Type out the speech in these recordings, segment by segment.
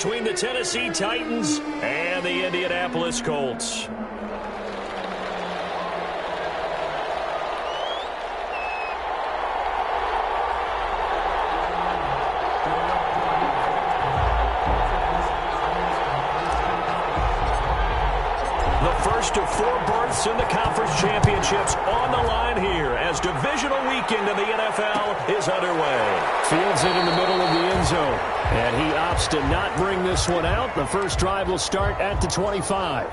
between the Tennessee Titans and the Indianapolis Colts. First of 4 berths in the conference championships on the line here as divisional weekend in the NFL is underway. Fields it in the middle of the end zone, and he opts to not bring this one out. The first drive will start at the 25.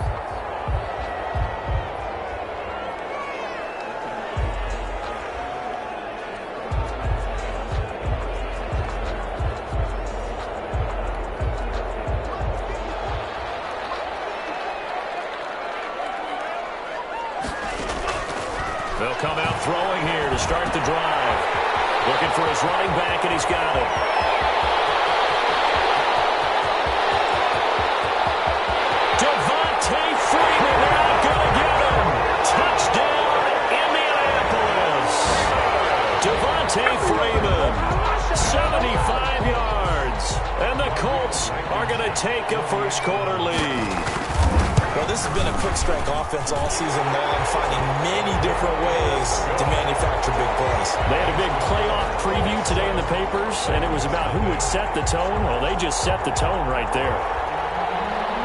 They'll come out throwing here to start the drive. Looking for his running back, and he's got it. Devontae Freeman, they're not going to get him. Touchdown, Indianapolis. Devontae Freeman, 75 yards. And the Colts are going to take a first-quarter lead. Well, this has been a quick-strike offense all season long, finding many different ways to manufacture big plays. They had a big playoff preview today in the papers, and it was about who would set the tone. Well, they just set the tone right there.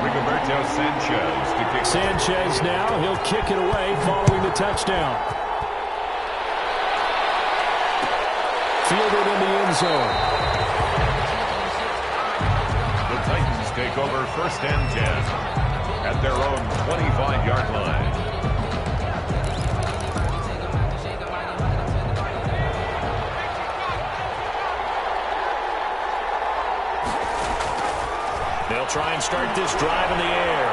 Rigoberto Sanchez to kick. Sanchez now, he'll kick it away following the touchdown. Fielded in the end zone. The Titans take over 1st and 10. At their own 25-yard line. They'll try and start this drive in the air.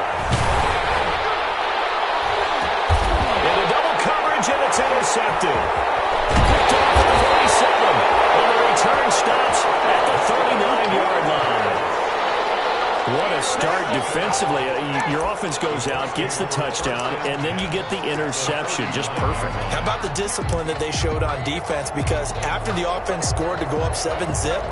Into double coverage, and it's intercepted. Picked off at the 47. And the return stops at the 39-yard line. What a start defensively. Your offense goes out, gets the touchdown, and then you get the interception. Just perfect. How about the discipline that they showed on defense? Because after the offense scored to go up 7-zip,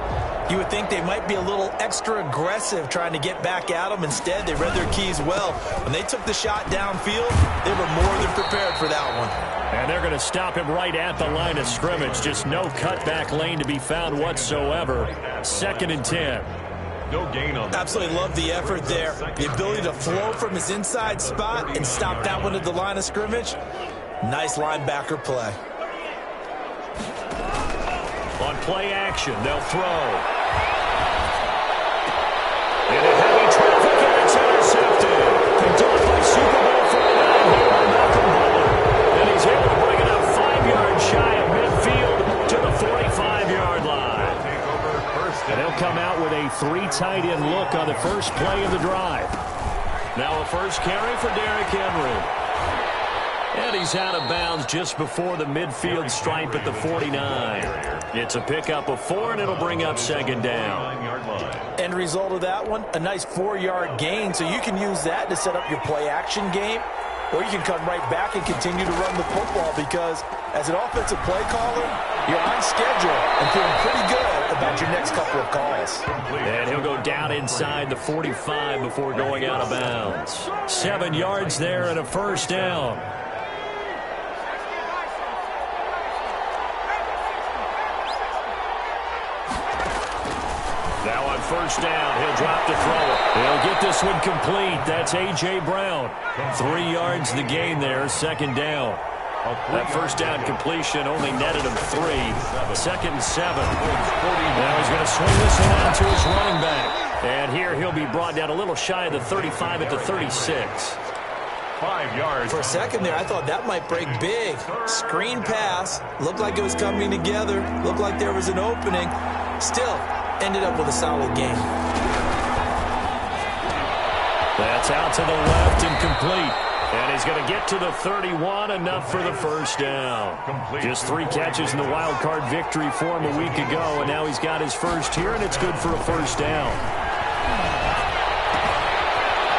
you would think they might be a little extra aggressive trying to get back at them. Instead, they read their keys well. When they took the shot downfield, they were more than prepared for that one. And they're going to stop him right at the line of scrimmage. Just no cutback lane to be found whatsoever. 2nd and 10. No gain on that. Absolutely love the effort there. The ability to flow from his inside spot and stop that one at the line of scrimmage. Nice linebacker play. On play action, they'll throw. Into heavy traffic, and it's intercepted. Picked off by Super Bowl 49 hero Malcolm Butler. And he's able to bring it up 5 yards shy of midfield to the 45-yard line. And they'll come out with a 3 tight end look on the first play of the drive. Now a first carry for Derrick Henry. And he's out of bounds just before the midfield stripe at the 49. It's a pickup of 4, and it'll bring up 2nd down. End result of that one, a nice 4-yard gain. So you can use that to set up your play-action game, or you can come right back and continue to run the football because as an offensive play caller, you're on schedule and feeling pretty good about your next couple of calls. And he'll go down inside the 45 before going out of bounds. 7 yards there and a first down. Now on first down, he'll drop to throw it. He'll get this one complete. That's A.J. Brown. 3 yards the gain there, 2nd down. That first down completion only netted him 3. 2nd and 7. Now he's going to swing this one out to his running back. And here he'll be brought down a little shy of the 35 at the 36. 5 yards. For a second there, I thought that might break big. Screen pass. Looked like it was coming together. Looked like there was an opening. Still, ended up with a solid game. That's out to the left and complete. And he's going to get to the 31, enough for the first down. Just 3 catches in the wild card victory for him a week ago, and now he's got his first here, and it's good for a first down.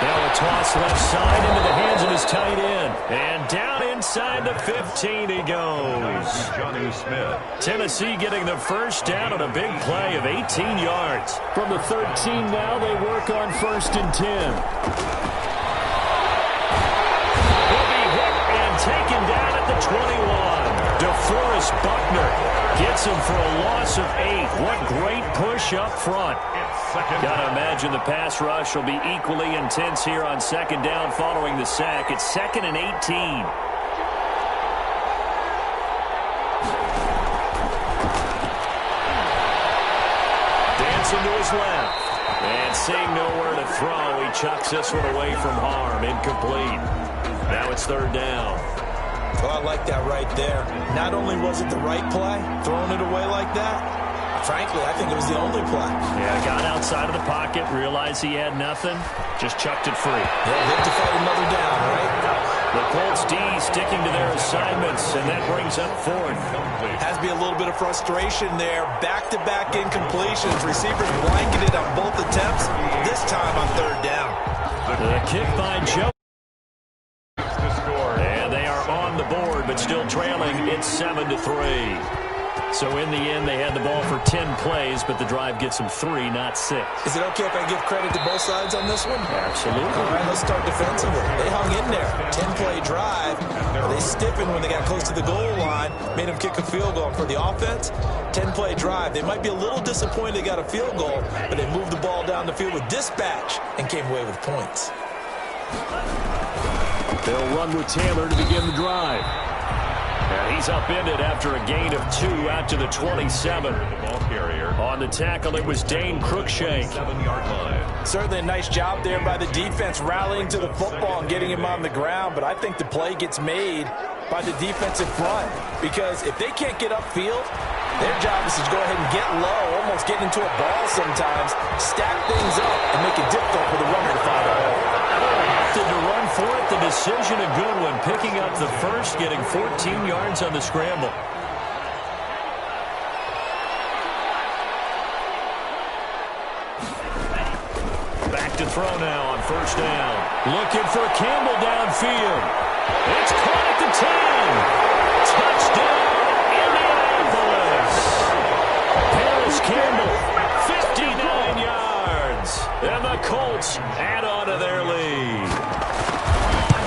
Now a toss left side into the hands of his tight end. And down inside the 15 he goes. Jonnu Smith. Tennessee getting the first down on a big play of 18 yards. From the 13 now, they work on 1st and 10. He'll be hit and taken down at the 21. DeForest Buckner gets him for a loss of 8. What great push up front. Got to imagine the pass rush will be equally intense here on 2nd down following the sack. It's 2nd and 18. Dancing to his left. And seeing nowhere to throw, he chucks this one away from harm. Incomplete. Now it's 3rd down. Well, I like that right there. Not only was it the right play, throwing it away like that, frankly, I think it was the only play. Yeah, got outside of the pocket, realized he had nothing, just chucked it free. They'll live to fight another down, right? The Colts D sticking to their assignments, and that brings up 4th. Has to be a little bit of frustration there. Back-to-back incompletions. Receivers blanketed on both attempts, this time on 3rd down. The kick by Joe. And they are on the board, but still trailing. It's 7-3. So in the end, they had the ball for 10 plays, but the drive gets them 3, not 6. Is it okay if I give credit to both sides on this one? Absolutely. All right, let's start defensively. They hung in there. 10-play drive. They stiffened when they got close to the goal line, made them kick a field goal. For the offense, 10-play drive. They might be a little disappointed they got a field goal, but they moved the ball down the field with dispatch and came away with points. They'll run with Taylor to begin the drive. And he's upended after a gain of 2 out to the 27. Ball carrier. On the tackle, it was Dane Cruikshank. 7-yard line. Certainly a nice job there by the defense, rallying to the football and getting him on the ground. But I think the play gets made by the defensive front, because if they can't get upfield, their job is to go ahead and get low, almost get into a ball sometimes, stack things up, and make it difficult for the runner to find a hole. To run for it, the decision a good one, picking up the first, getting 14 yards on the scramble. Back to throw now on 1st down. Looking for Campbell downfield. It's caught at the 10. Touchdown, Indianapolis. Paris Campbell, 59 yards. And the Colts add on to their lead.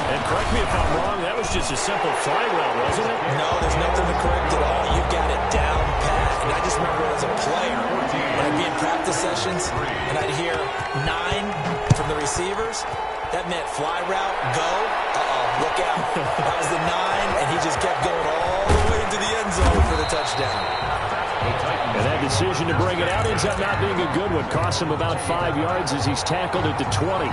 And correct me if I'm wrong, that was just a simple fly route, wasn't it? No, there's nothing to correct at all. You've got it down pat. And I just remember as a player, when I'd be in practice sessions, and I'd hear 9 from the receivers, that meant fly route, go. Look out. That was the 9, and he just kept going all the way into the end zone for the touchdown. And that decision to bring it out ends up not being a good one. Costs him about 5 yards as he's tackled at the 20.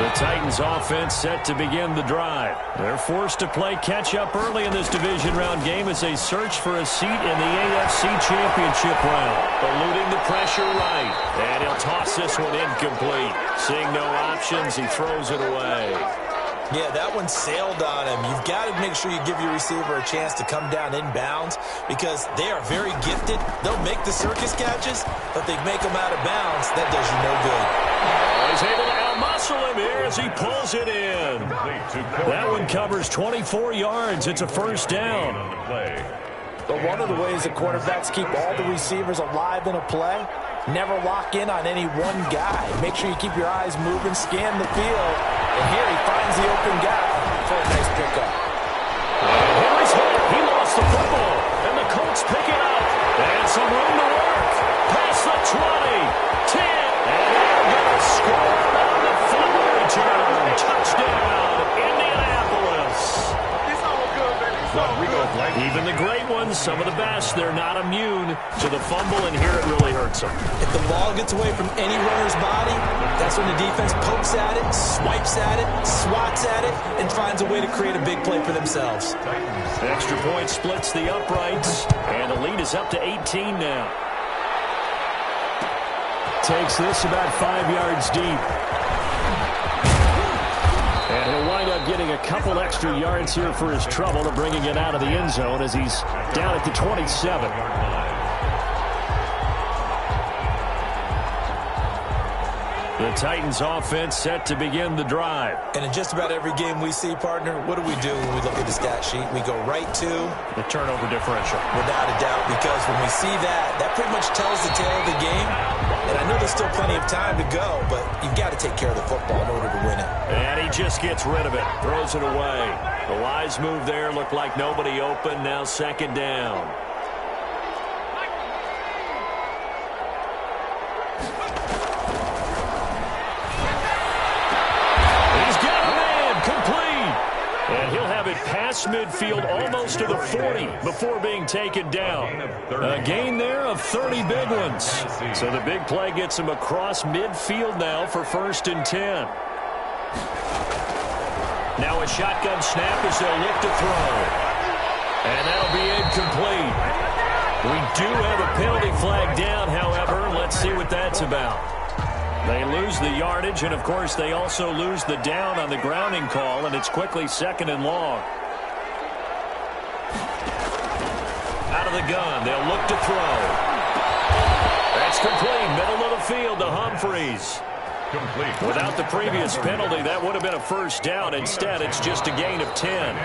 The Titans offense set to begin the drive. They're forced to play catch-up early in this division round game as they search for a seat in the AFC Championship round. Eluding the pressure right. And he'll toss this one incomplete. Seeing no options, he throws it away. Yeah, that one sailed on him. You've got to make sure you give your receiver a chance to come down inbounds, because they are very gifted. They'll make the circus catches, but they make them out of bounds. That does you no good. He's able to out-muscle him here as he pulls it in. That one covers 24 yards. It's a 1st down. But one of the ways that quarterbacks keep all the receivers alive in a play, never lock in on any one guy. Make sure you keep your eyes moving, scan the field. And here he finds the open guy for a nice pickup. And Henry's hit. He lost the football. And the Colts pick it up. And some room to work. Past the 20. 10. And they're going to score on the fumble return. Touchdown, Indianapolis. It's all good, baby. It's all good. Even the great ones, some of the best, they're not immune to the fumble, and here it really hurts them. If the ball gets away from any runner's body, that's when the defense pokes at it, swipes at it, swats at it, and finds a way to create a big play for themselves. Extra point splits the uprights, and the lead is up to 18 now. Takes this about 5 yards deep. And he'll wind up getting a couple extra yards here for his trouble of bringing it out of the end zone as he's down at the 27. The Titans offense set to begin the drive. And in just about every game we see, partner, what do we do when we look at the stat sheet? We go right to the turnover differential. Without a doubt, because when we see that, that pretty much tells the tale of the game. And I know there's still plenty of time to go, but you've got to take care of the football in order to win it. And he just gets rid of it, throws it away. The wise move there, looked like nobody open, now second down. Past midfield almost to the 40 before being taken down. A gain there of 30 big ones. So the big play gets him across midfield now for 1st and 10. Now a shotgun snap as they'll look to throw. And that'll be incomplete. We do have a penalty flag down, however. Let's see what that's about. They lose the yardage, and, of course, they also lose the down on the grounding call, and it's quickly 2nd and long. Out of the gun, they'll look to throw. That's complete, middle of the field to Humphreys. Complete. Without the previous penalty, that would have been a 1st down. Instead, it's just a gain of 10.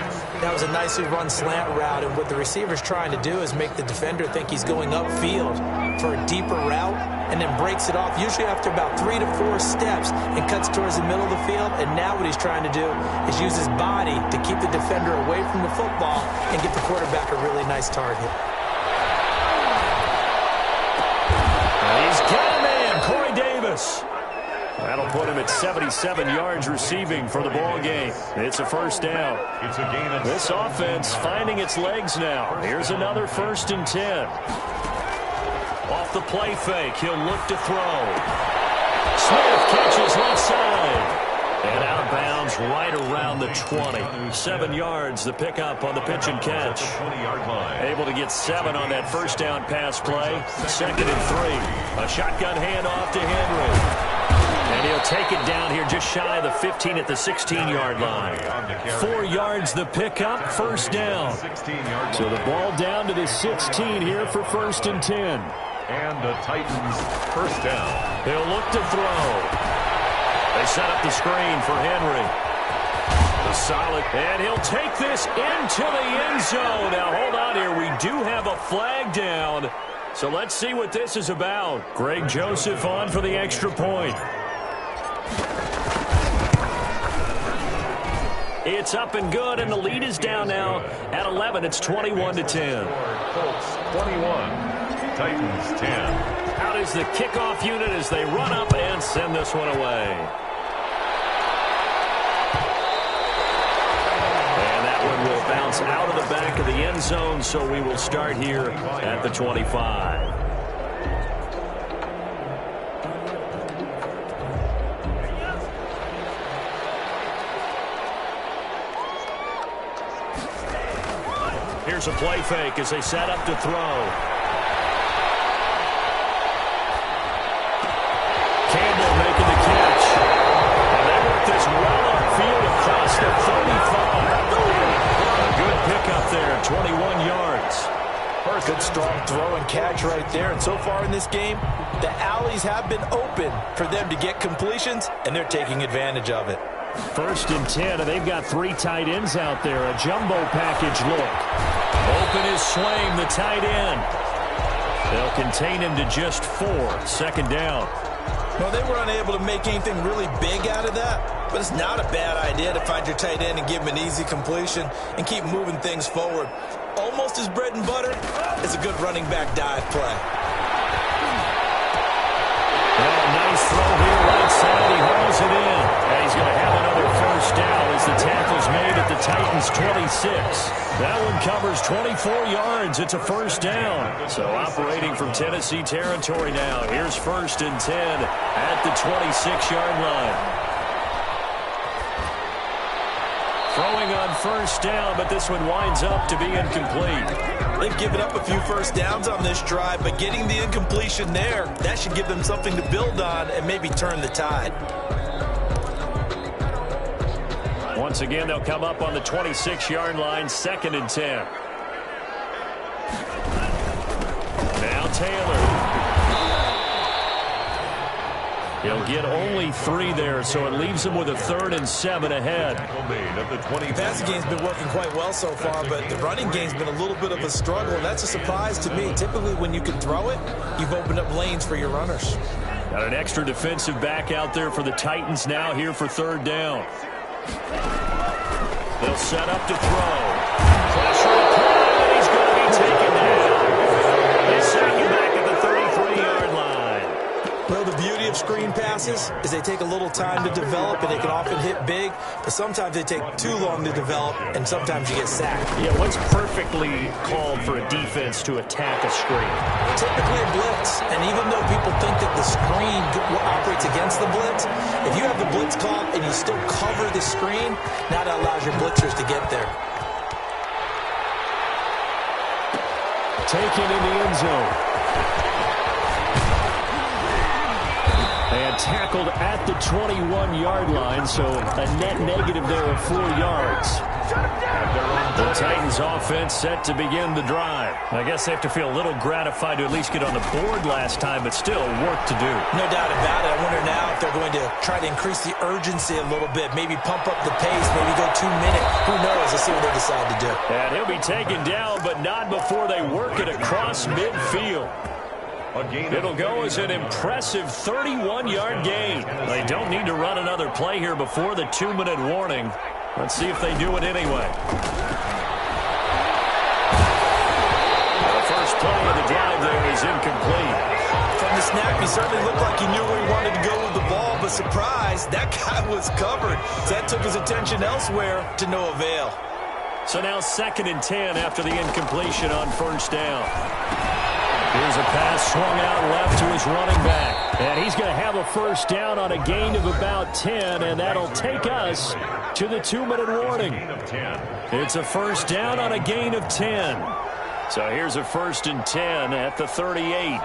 That was a nicely run slant route, and what the receiver's trying to do is make the defender think he's going upfield for a deeper route, and then breaks it off, usually after about 3 to 4 steps, and cuts towards the middle of the field. And now what he's trying to do is use his body to keep the defender away from the football and get the quarterback a really nice target. He's got a man, Corey Davis. That'll put him at 77 yards receiving for the ball game. It's a 1st down. It's a gain of this offense finding its legs now. Here's another 1st and 10. Off the play fake, he'll look to throw. Smith catches left side. And out of bounds right around the 20. 7 yards, the pickup on the pitch and catch. 20-yard line. Able to get 7 on that 1st down pass play. 2nd and 3. A shotgun handoff to Henry. And he'll take it down here just shy of the 15 at the 16-yard line. 4 yards the pickup, 1st down. So the ball down to the 16 here for 1st and 10. And the Titans 1st down. He'll look to throw. They set up the screen for Henry. The solid, and he'll take this into the end zone. Now hold on here, we do have a flag down. So let's see what this is about. Greg Joseph on for the extra point. It's up and good, and the lead is down now at 11. It's 21 to 10. Colts 21, Titans 10. Out is the kickoff unit as they run up and send this one away. And that one will bounce out of the back of the end zone, so we will start here at the 25. Here's a play fake as they set up to throw. Campbell making the catch. And they work this well upfield across the 35. A good pickup there, 21 yards. Good strong throw and catch right there. And so far in this game, the alleys have been open for them to get completions, and they're taking advantage of it. 1st and 10, and they've got 3 tight ends out there. A jumbo package look. Open his swing, the tight end. They'll contain him to just 4. 2nd down. Well, they were unable to make anything really big out of that, but it's not a bad idea to find your tight end and give him an easy completion and keep moving things forward. Almost his bread and butter is a good running back dive play. Well, nice throw here right side. He hauls it in. And he's going to have another 1st down as the tackle's made at the Titans' 26. That one covers 24 yards. It's a 1st down. So operating from Tennessee territory now. Here's 1st and 10 at the 26-yard line. Throwing on 1st down, but this one winds up to be incomplete. They've given up a few 1st downs on this drive, but getting the incompletion there, that should give them something to build on and maybe turn the tide. Once again, they'll come up on the 26-yard line, 2nd and 10. Now Taylor. He'll get only 3 there, so it leaves him with a 3rd and 7 ahead. The passing game's been working quite well so far, but the running game's been a little bit of a struggle, and that's a surprise to me. Typically, when you can throw it, you've opened up lanes for your runners. Got an extra defensive back out there for the Titans now here for 3rd down. They'll set up to throw. Pressure applied, and he's going to be taken down. They sack him back at the 33-yard line. Well, the beauty of screen passes is they take a little time to develop, and they can often hit big, but sometimes they take too long to develop, and sometimes you get sacked. Yeah, what's perfectly called for a defense to attack a screen? Typically a blitz, and even though people think that the screen operates against the blitz, if you have the blitz called and you still cover the screen, now that allows your blitzers to get there. Taken in the end zone. And tackled at the 21-yard line, so a net negative there of 4 yards. The Titans offense set to begin the drive. I guess they have to feel a little gratified to at least get on the board last time, but still work to do. No doubt about it. I wonder now if they're going to try to increase the urgency a little bit, maybe pump up the pace, maybe go 2 minute. Who knows? Let's see what they decide to do. And he'll be taken down, but not before they work it across midfield. It'll go as an impressive 31-yard gain. They don't need to run another play here before the 2-minute warning. Let's see if they do it anyway. The first play of the drive there is incomplete. From the snap, he certainly looked like he knew where he wanted to go with the ball, but surprise, that guy was covered. So that took his attention elsewhere to no avail. So now 2nd and 10 after the incompletion on 1st down. Here's a pass swung out left to his running back. And he's going to have a 1st down on a gain of about 10, and that'll take us to the 2-minute warning. It's a 1st down on a gain of 10. So here's a 1st and 10 at the 38.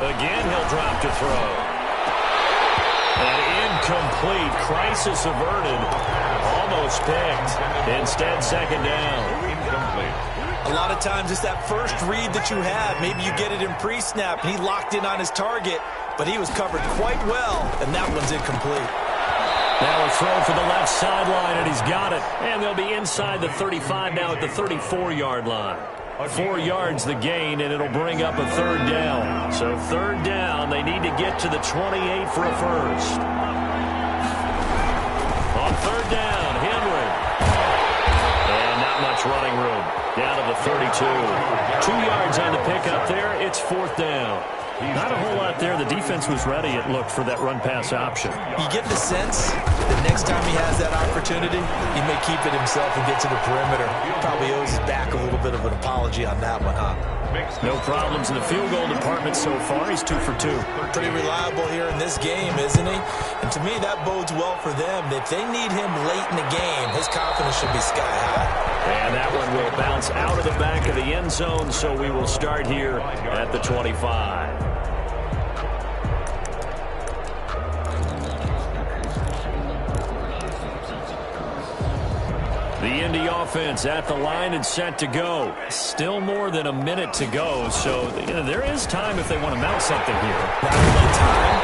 Again, he'll drop to throw. And incomplete. Crisis averted. Almost picked. Instead, 2nd down. Incomplete. A lot of times it's that first read that you have. Maybe you get it in pre-snap. He locked in on his target, but he was covered quite well, and that one's incomplete. Now a throw for the left sideline, and he's got it. And they'll be inside the 35 now at the 34-yard line. 4 yards the gain, and it'll bring up a 3rd down. So 3rd down, they need to get to the 28 for a 1st. On 3rd down, Henry. And not much running room. Down to the 32. 2 yards on the pickup there. It's 4th down. Not a whole lot there. The defense was ready, it looked, for that run-pass option. You get the sense that next time he has that opportunity, he may keep it himself and get to the perimeter. Probably owes his back a little bit of an apology on that one, huh? No problems in the field goal department so far. He's 2 for 2. Pretty reliable here in this game, isn't he? And to me, that bodes well for them. If they need him late in the game, his confidence should be sky high. And that one will bounce out of the back of the end zone, so we will start here at the 25. The Indy offense at the line and set to go. Still more than a minute to go, so there is time if they want to mount something here. Not only time,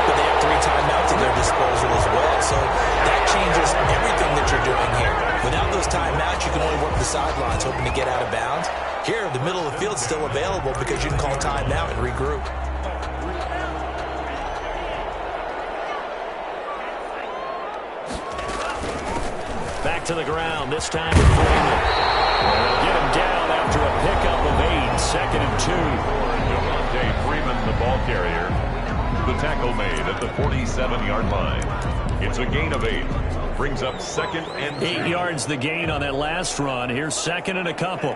but they have 3 timeouts at their disposal as well, so that changes everything that you're doing here. Without those timeouts, you can only work the sidelines, hoping to get out of bounds. Here, the middle of the field is still available because you can call timeout and regroup. Back to the ground, this time with Freeman. They'll get him down after a pickup of 8, 2nd and 2. Devontae Freeman, the ball carrier. The tackle made at the 47-yard line. It's a gain of 8. Brings up 2nd and 8 yards the gain on that last run. Here's 2nd and a couple.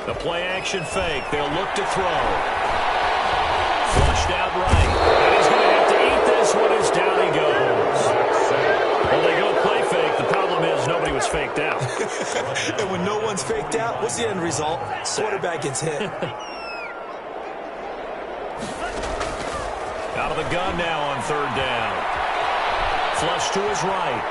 The play action fake. They'll look to throw. Flushed out right. And he's going to have to eat this one as down he goes. Well, they go play fake. The problem is nobody was faked out. And when no one's faked out, what's the end result? Quarterback gets hit. Out of the gun now on 3rd down. Flush to his right.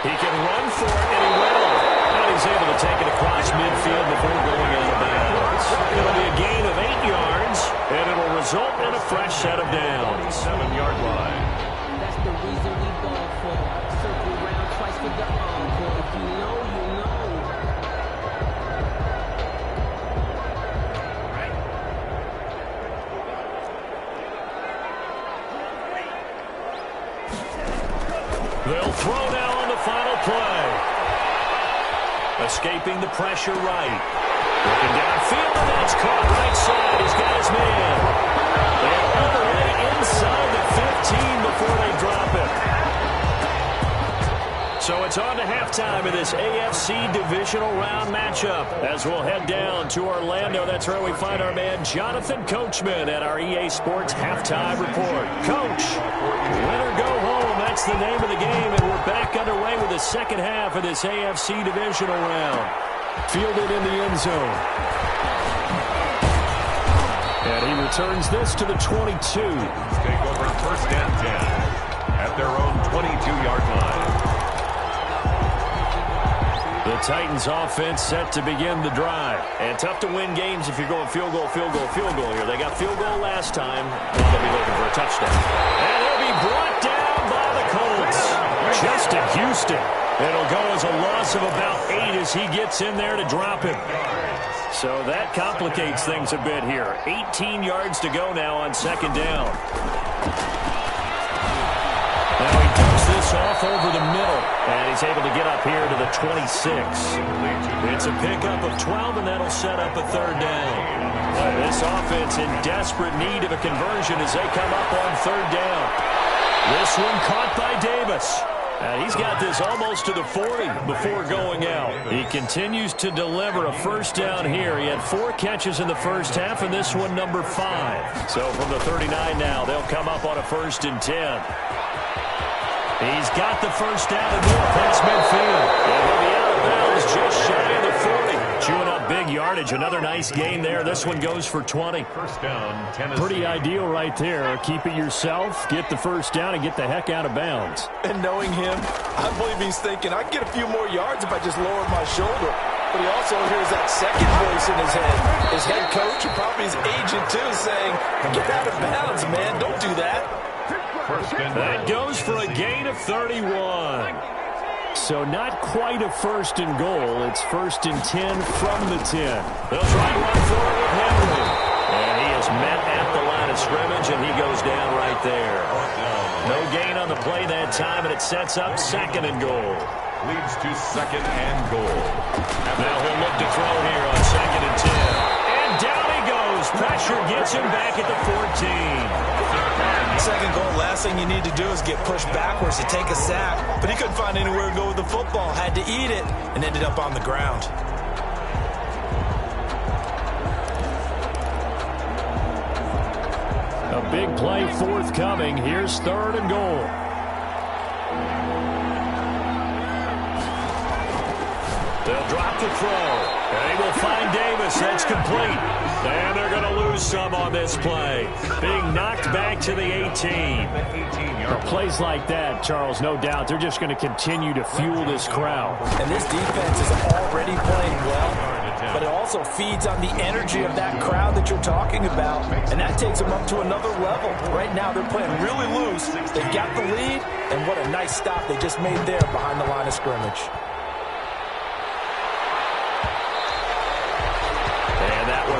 He can run for it, and he will. And he's able to take it across midfield before going out of bounds. It'll be a gain of 8 yards, and it'll result in a fresh set of downs. 7-yard line. That's the reason we ball for. Circle around twice for the encore. If you know, you know. They'll throw now on the final play. Escaping the pressure right. Looking downfield, and that's caught right side. He's got his man. They're all the way inside the 15 before they drop it. So it's on to halftime of this AFC divisional round matchup as we'll head down to Orlando. That's where we find our man Jonathan Coachman at our EA Sports halftime report. Coach, win or go home, that's the name of the game, and we're back underway with the second half of this AFC divisional round. Fielded in the end zone. And he returns this to the 22. Take over first and 10 at their own 22-yard line. The Titans offense set to begin the drive. And tough to win games if you're going field goal, field goal, field goal here. They got field goal last time. They'll be looking for a touchdown. And he'll be brought down by the Colts. Justin Houston. It'll go as a loss of about 8 as he gets in there to drop him. So that complicates things a bit here. 18 yards to go now on second down. Now he dumps this off over the middle, and he's able to get up here to the 26. It's a pickup of 12, and that'll set up a third down. This offense in desperate need of a conversion as they come up on third down. This one caught by Davis. He's got this almost to the 40 before going out. He continues to deliver a first down here. He had 4 catches in the first half, and this one number 5. So from the 39 now, they'll come up on a 1st and 10. He's got the first down and more past midfield. And he'll be out of bounds just shy of the 40. Chewing up big yardage. Another nice gain there. This one goes for 20. First down, Tennessee. Pretty ideal right there. Keep it yourself, get the first down, and get the heck out of bounds. And knowing him, I believe he's thinking, I can get a few more yards if I just lower my shoulder. But he also hears that second voice in his head. His head coach and probably his agent, too, saying, get out of bounds, man. Don't do that. That goes for a gain of 31. So not quite a 1st and goal. It's 1st and 10 from the 10. They'll try to run forward with Henry. And he is met at the line of scrimmage, and he goes down right there. No gain on the play that time, and it sets up 2nd and goal. Leads to 2nd and goal. Now he'll look to throw here on 2nd and 10. And down he goes. Pressure gets him back at the 14. Second goal, last thing you need to do is get pushed backwards to take a sack. But he couldn't find anywhere to go with the football. Had to eat it and ended up on the ground. A big play forthcoming. Here's 3rd and goal. They'll drop the throw. They will find Davis. That's complete. And they're going to lose some on this play. Being knocked back to the 18. Plays like that, Charles, no doubt, they're just going to continue to fuel this crowd. And this defense is already playing well, but it also feeds on the energy of that crowd that you're talking about, and that takes them up to another level. Right now, they're playing really loose. They've got the lead, and what a nice stop they just made there behind the line of scrimmage.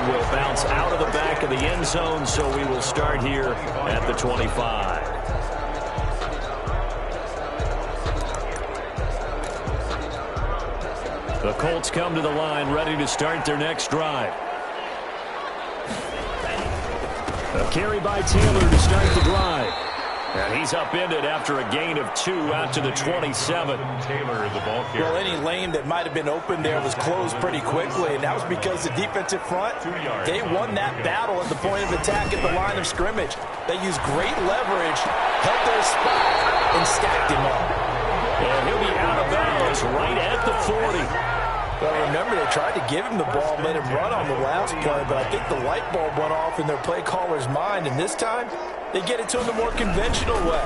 Will bounce out of the back of the end zone, so we will start here at the 25. The Colts come to the line, ready to start their next drive. A carry by Taylor to start the drive. And he's upended after a gain of 2 out to the 27. Taylor, the ball carrier. Well, any lane that might have been open there was closed pretty quickly, and that was because the defensive front, they won that battle at the point of attack at the line of scrimmage. They used great leverage, held their spot, and stacked him up. And he'll be out of bounds right at the 40. Well, remember, they tried to give him the ball and let him run on the last play, but I think the light bulb went off in their play caller's mind, and this time, they get it to him the more conventional way,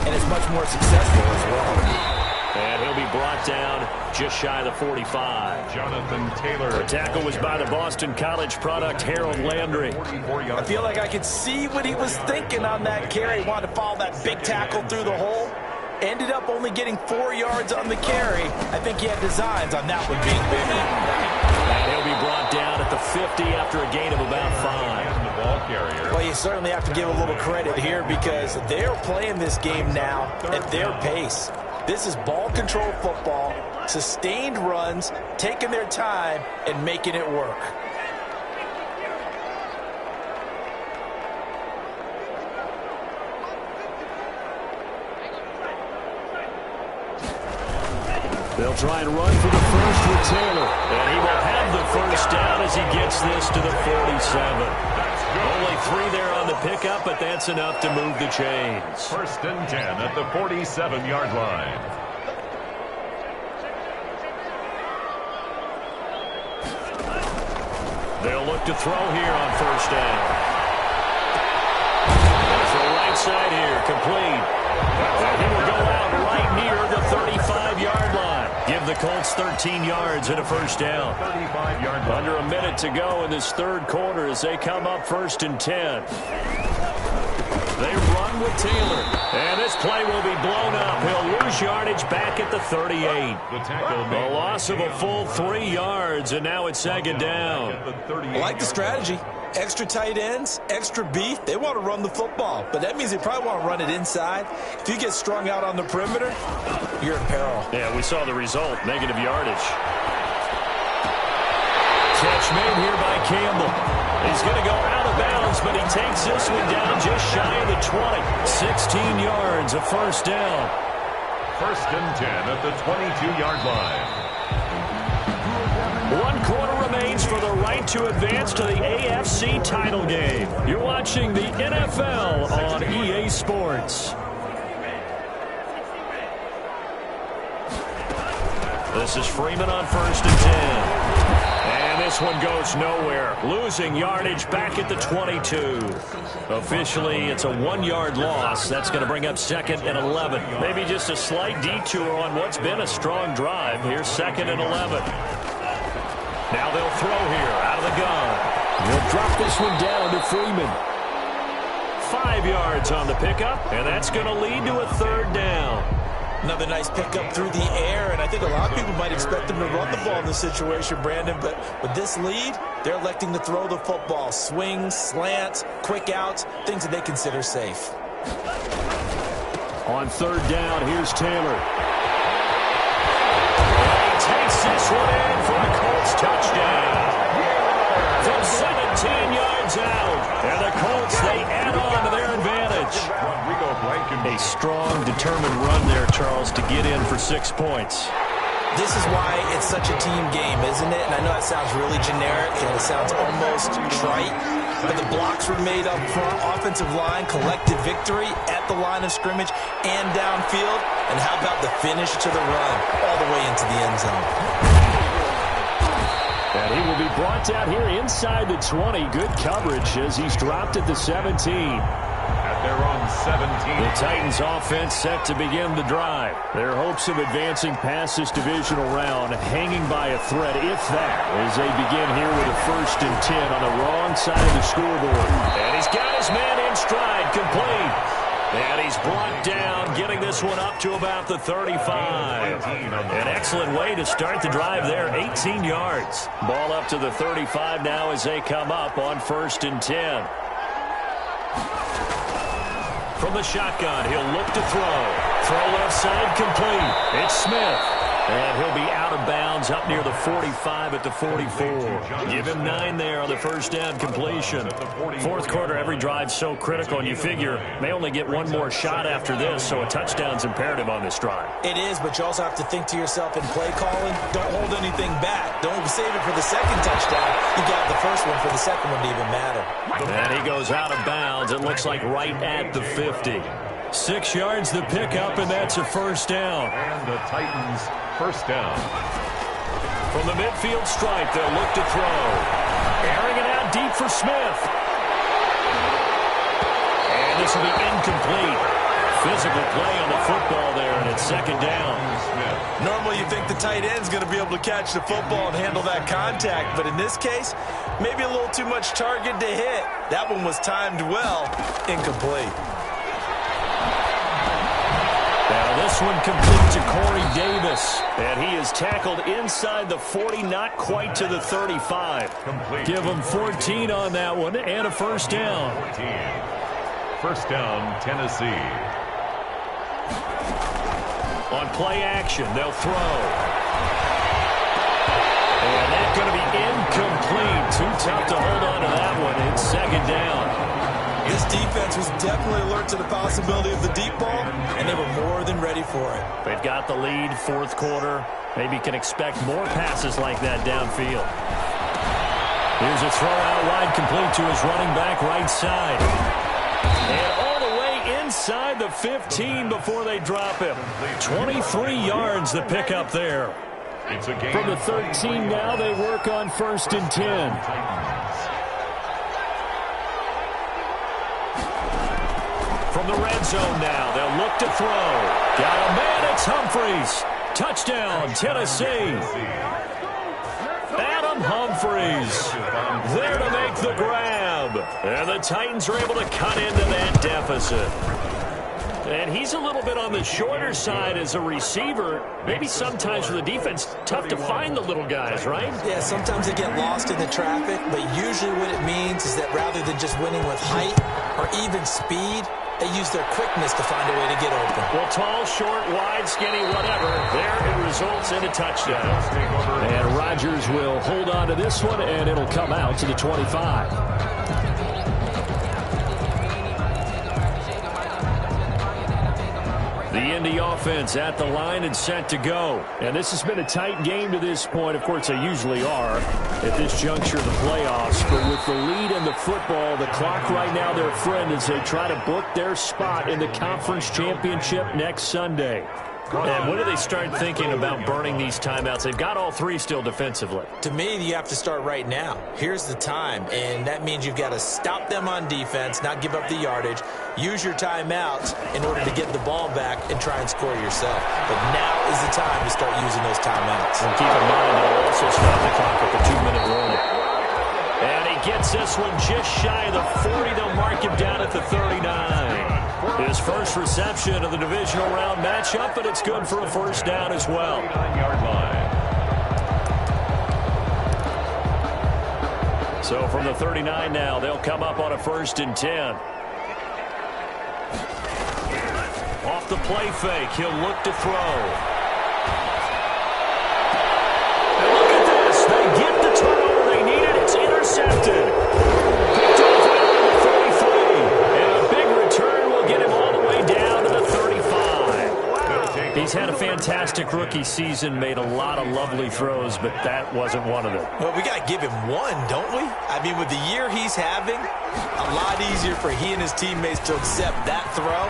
and it's much more successful as well. And he'll be brought down just shy of the 45. Jonathan Taylor. The tackle was by the Boston College product, Harold Landry. I feel like I could see what he was thinking on that carry. Wanted to follow that big tackle through the hole. Ended up only getting 4 yards on the carry. I think he had designs on that one being bigger. And he'll be brought down at the 50 after a gain of about 5. The ball carrier. Well, you certainly have to give a little credit here because they're playing this game now at their pace. This is ball control football, sustained runs, taking their time, and making it work. They'll try and run for the first with Taylor. And he will have the first down as he gets this to the 47. Only 3 there on the pickup, but that's enough to move the chains. 1st and 10 at the 47-yard line. They'll look to throw here on 1st down. That's the right side here, complete. And he will go out right near the 35-yard line. Give the Colts 13 yards and a 1st down. 35-yard line. Under a minute to go in this 3rd quarter as they come up 1st and 10. They run with Taylor. And this play will be blown up. He'll lose yardage back at the 38. The tackle A loss of a full 3 yards, and now it's 2nd down. I like the strategy. Extra tight ends, extra beef. They want to run the football, but that means they probably want to run it inside. If you get strung out on the perimeter, you're in peril. Yeah, we saw the result, negative yardage. Catch made here by Campbell. He's going to go out of bounds, but he takes this one down just shy of the 20. 16 yards, a 1st down. 1st and 10 at the 22-yard line. 1 quarter remains for the right to advance to the AFC title game. You're watching the NFL on EA Sports. This is Freeman on 1st and 10. And this one goes nowhere. Losing yardage back at the 22. Officially, it's a 1-yard loss. That's going to bring up 2nd and 11. Maybe just a slight detour on what's been a strong drive. Here's 2nd and 11. Now they'll throw here out of the gun. He'll drop this one down to Freeman. 5 yards on the pickup, and that's going to lead to a 3rd down. Another nice pickup through the air, and I think a lot of people might expect them to run the ball in this situation, Brandon, but with this lead, they're electing to throw the football. Swings, slants, quick outs, things that they consider safe. On 3rd down, here's Taylor. Takes this one in for a Colts touchdown. From 17 yards out. And the Colts, they add on to their advantage. A strong, determined run there, Charles, to get in for 6 points. This is why it's such a team game, isn't it? And I know that sounds really generic and it sounds almost trite, but the blocks were made up front, offensive line, collective victory at the line of scrimmage and downfield. And how about the finish to the run all the way into the end zone? And he will be brought down here inside the 20. Good coverage as he's dropped at the 17. Their own 17. The Titans offense set to begin the drive. Their hopes of advancing past this divisional round hanging by a thread, if that, as they begin here with a 1st and 10 on the wrong side of the scoreboard. And he's got his man in stride, complete. And he's brought down, getting this one up to about the 35. An excellent way to start the drive there, 18 yards. Ball up to the 35 now as they come up on 1st and 10. From the shotgun, he'll look to throw. Throw left side, complete. It's Smith. And he'll be out of bounds up near the 45 at the 44. Give him 9 there on the 1st down completion. 4th quarter, every drive's so critical, and you figure may only get one more shot after this, so a touchdown's imperative on this drive. It is, but you also have to think to yourself in play calling, don't hold anything back. Don't save it for the 2nd touchdown. You got the 1st one for the 2nd one to even matter. And he goes out of bounds, it looks like right at the 50. 6 yards the pickup, and that's a 1st down. And the Titans 1st down. From the midfield stripe, they'll look to throw. Airing it out deep for Smith. And this will be incomplete. physical play on the football there, and it's second down. Normally you think the tight end's going to be able to catch the football and handle that contact, but in this case, maybe a little too much target to hit. That one was timed well, incomplete. Now this one complete to Corey Davis, and he is tackled inside the 40, not quite to the 35. Complete. Give him 14 on that one and a first down. 14. First down, Tennessee. On play action, they'll throw. And that's going to be incomplete. Too tough to hold on to that one. It's second down. This defense was definitely alert to the possibility of the deep ball, and they were more than ready for it. They've got the lead, fourth quarter. Maybe can expect more passes like that downfield. Here's a throw out wide, complete to his running back right side. And all the way inside the 15 before they drop him. 23 yards the pickup there. It's a game From the 13 now, they work on first and 10. From the red zone now, they'll look to throw. Got a man, it's Humphries. Touchdown, Tennessee. Adam Humphries there to make the grab. And the Titans are able to cut into that deficit. And he's a little bit on the shorter side as a receiver. Maybe sometimes for the defense, tough to find the little guys, right? Yeah, sometimes they get lost in the traffic, but usually what it means is that rather than just winning with height or even speed, they use their quickness to find a way to get open. Well, tall, short, wide, skinny, whatever. There it results in a touchdown. And Rodgers will hold on to this one, and it'll come out to the 25. The Indy offense at the line and set to go. And this has been a tight game to this point. Of course, they usually are at this juncture of the playoffs. But with the lead in the football, the clock right now their friend as they try to book their spot in the conference championship next Sunday. And when do they start thinking about burning these timeouts? They've got all three still defensively. To me, you have to start right now. Here's the time, and that means you've got to stop them on defense, not give up the yardage, use your timeouts in order to get the ball back and try and score yourself. But now is the time to start using those timeouts. And keep in mind, it'll also stop the clock at the 2-minute warning. And he gets this one just shy of the 40. They'll mark him down at the 39. His first reception of the divisional round matchup, and it's good for a first down as well. 39-yard line. So from the 39 now, they'll come up on a first and 10. Off the play fake, he'll look to throw. And look at this. They get the turnover they needed. It's intercepted. Picked off around the 33. And a big return will get him all the way down to the 35. He's had a fantastic rookie season, made a lot of lovely throws, but that wasn't one of them. Well, we got to give him one, don't we? I mean, with the year he's having, a lot easier for he and his teammates to accept that throw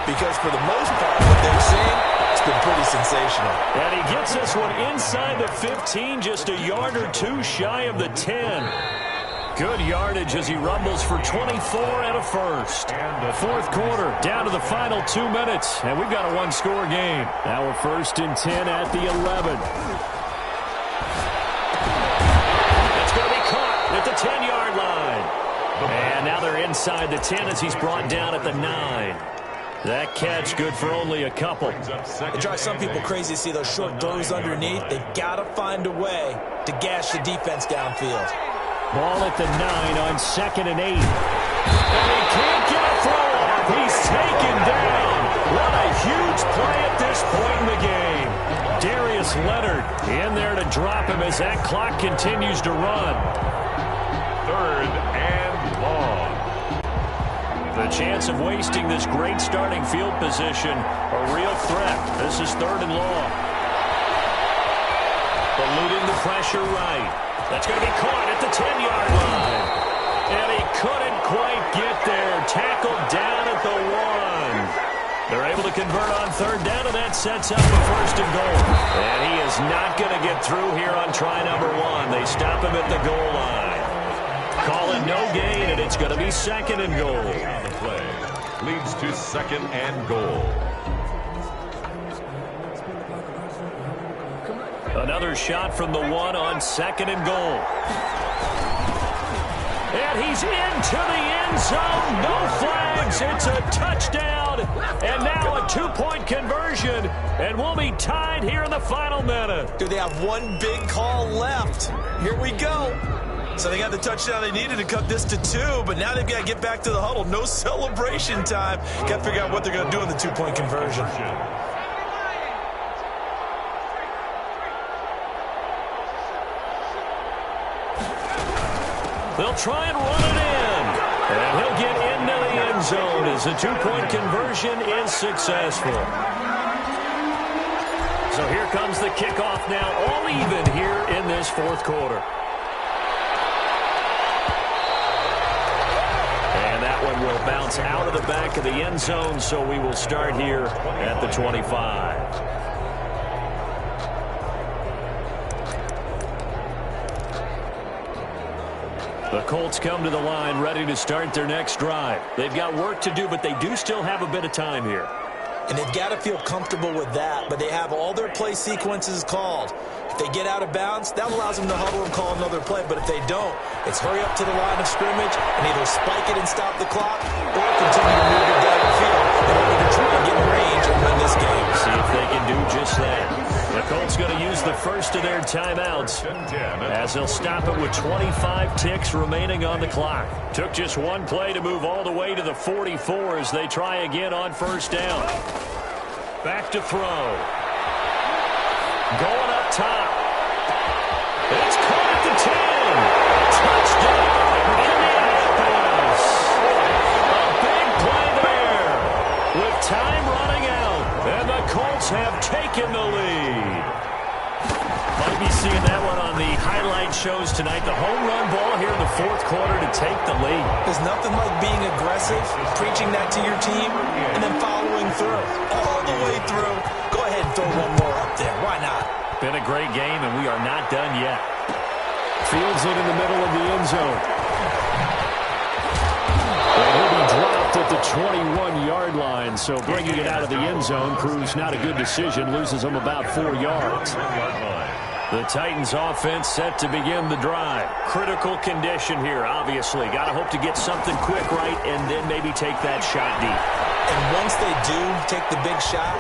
because for the most part, what they've seen, it's been pretty sensational. And he gets this one inside the 15, just a yard or two shy of the 10. Good yardage as he rumbles for 24 and a first. Fourth quarter, down to the final 2 minutes, and we've got a one-score game. Now we're first and 10 at the 11. It's going to be caught at the 10-yard line. And now they're inside the 10 as he's brought down at the 9. That catch good for only a couple. It drives some people crazy to see those short throws underneath. They've got to find a way to gash the defense downfield. Ball at the 9 on second and 8. And he can't get a throw off. He's taken down. What a huge play at this point in the game. Darius Leonard in there to drop him as that clock continues to run. Third and long. The chance of wasting this great starting field position, a real threat. This is third and long. Eluding the pressure right. That's going to be caught at the 10-yard line. And he couldn't quite get there. Tackled down at the 1. They're able to convert on third down, and that sets up a first and goal. And he is not going to get through here on try number 1. They stop him at the goal line. Call it no gain, and it's going to be second and goal. On the play, leads to 2nd and goal. Another shot from the 1 on 2nd and goal. And he's into the end zone. No flags. It's a touchdown. And now a 2-point conversion. And we'll be tied here in the final minute. Do they have one big call left? Here we go. So they got the touchdown they needed to cut this to 2, but now they've got to get back to the huddle. No celebration time. Got to figure out what they're going to do in the 2-point conversion. They'll try and run it in. And he'll get into the end zone as the 2-point conversion is successful. So here comes the kickoff now, all even here in this 4th quarter. And that one will bounce out of the back of the end zone, so we will start here at the 25. The Colts come to the line ready to start their next drive. They've got work to do, but they do still have a bit of time here. And they've got to feel comfortable with that, but they have all their play sequences called. If they get out of bounds, that allows them to huddle and call another play. But if they don't, it's hurry up to the line of scrimmage and either spike it and stop the clock or continue to move it down the field in order to try and get in range and win this game. See if they can do just that. The Colts going to use the first of their timeouts as they'll stop it with 25 ticks remaining on the clock. Took just one play to move all the way to the 44 as they try again on 1st down. Back to throw. Going up top. It's caught at the 10. Touchdown, Indianapolis. A big play there with time running out. And the Colts have taken the lead. Might be seeing that one on the highlight shows tonight. The home run ball here in the 4th quarter to take the lead. There's nothing like being aggressive, preaching that to your team, and then following through. All the way through. Go ahead and throw one more up there. Why not? Been a great game, and we are not done yet. Fields it in the middle of the end zone. And he'll be dropped at the 21-yard line, so bringing it out of the end zone proves not a good decision. Loses them about 4 yards. The Titans offense set to begin the drive. Critical condition here, obviously. Got to hope to get something quick right and then maybe take that shot deep. And once they do take the big shot,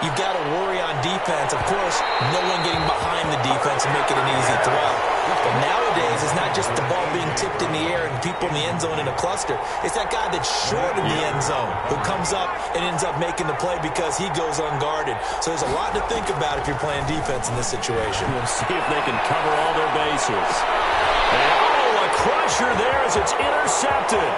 you've got to worry on defense. Of course, no one getting behind the defense and make it an easy throw. But nowadays, it's not just the ball being tipped in the air and people in the end zone in a cluster. It's that guy that's short in the end zone who comes up and ends up making the play because he goes unguarded. So there's a lot to think about if you're playing defense in this situation. We'll see if they can cover all their bases. And, a crusher there as it's intercepted.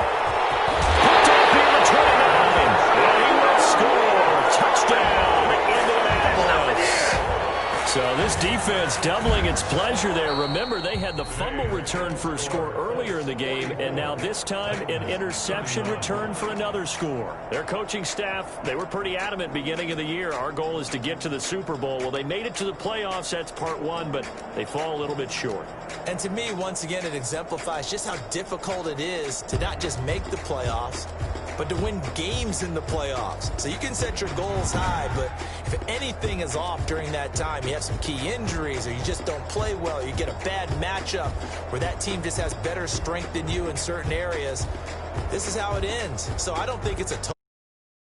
Picked up here at 29. And he will score. Touchdown, Indianapolis. So this defense doubling its pleasure there. Remember, they had the fumble return for a score earlier in the game, and now this time an interception return for another score. Their coaching staff, they were pretty adamant beginning of the year. Our goal is to get to the Super Bowl. Well, they made it to the playoffs. That's part 1, but they fall a little bit short. And to me, once again, it exemplifies just how difficult it is to not just make the playoffs, but to win games in the playoffs. So you can set your goals high, but if anything is off during that time, you have some key injuries or you just don't play well, you get a bad matchup where that team just has better strength than you in certain areas, this is how it ends. So I don't think it's a